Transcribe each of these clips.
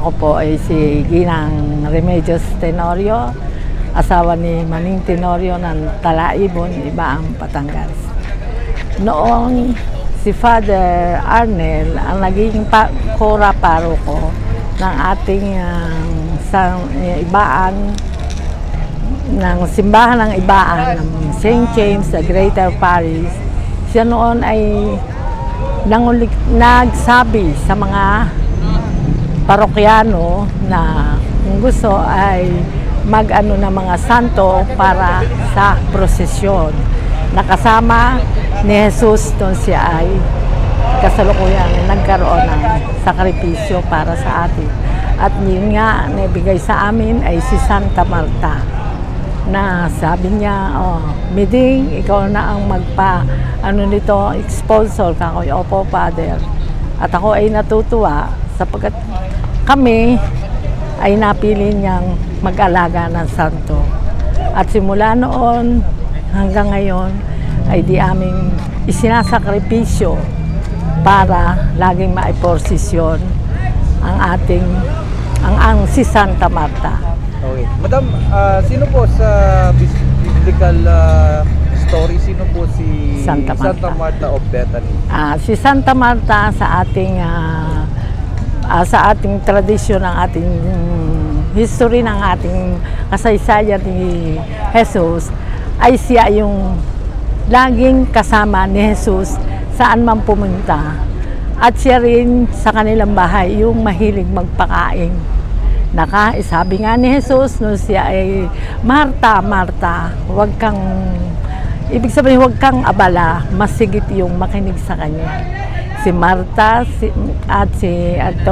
Ako po ay si Ginang Remedios Tenorio, asawa ni Maning Tenorio ng Talaibon, Ibaang, Batangas. Noong si Father Arnel ang naging kora paroko ng ating Ibaan, ng simbahan ng Ibaan, ng St. James, the Greater Parish. Siya noon ay nagsabi sa mga parokyano na kung gusto ay mag-ano ng mga santo para sa prosesyon. Nakasama ni Jesus doon siya ay kasalukuyang nagkaroon ng sakripisyo para sa atin. At yun nga, nabigay sa amin ay si Santa Marta, na sabi niya, Miding, ikaw na ang sponsor ka ko. Opo, Father. At ako ay natutuwa sapagkat kami ay napili niyang mag-alaga ng santo. At simula noon hanggang ngayon ay di aming isinasakripisyo para laging maiporsisyon ang si Santa Marta. Okay. Madam, sino po sa biblical story, sino po si Santa Marta of Bethany? Si Santa Marta sa ating tradisyon, ng ating history, ng ating kasaysayan ni Jesus, ay siya yung laging kasama ni Jesus saan man pumunta. At siya rin sa kanilang bahay yung mahilig magpakain. Sabi nga ni Jesus nung siya ay, Marta, Marta, ibig sabihin huwag kang abala, masigit yung makinig sa kanya. Si Marta at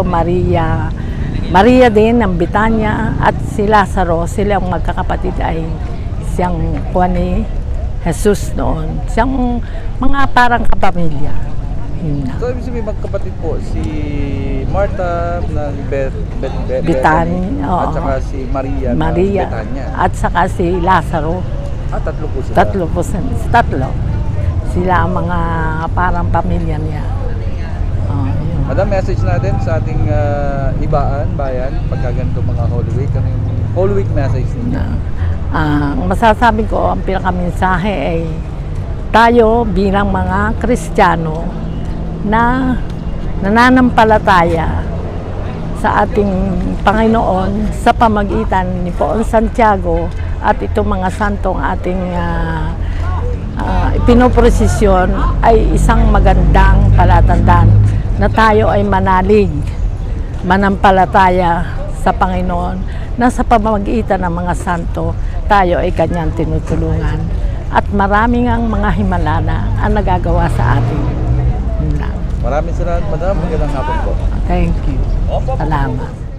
Maria din ng Betania, at si Lazaro, silang magkakapatid ay siyang kuwan ni Jesus noon. Siyang mga parang kapamilya. So, ibig sabihin magkapatid po, si Marta ng Bethany, at saka si Maria ng Betania. At saka si Lazaro. Tatlo po sila? Tatlo. Sila ang mga parang pamilya niya. Madam, message natin sa ating Ibaan, bayan, pagkaganto mga Holy Week. Ano yung Holy Week message niyo? Ang masasabi ko, ang pinakamensahe ay tayo bilang mga Kristiyano na nananampalataya sa ating Panginoon sa pamagitan ni Poong Santiago at itong mga santong ating ipinoprosesyon ay isang magandang palatandaan na tayo ay manampalataya sa Panginoon, na sa pamamagitan ng mga santo tayo ay kanyang tinutulungan. At maraming ang mga himala ang nagagawa sa atin. Maraming salamat, Madam. Magandang hapon po. Thank you. Salamat.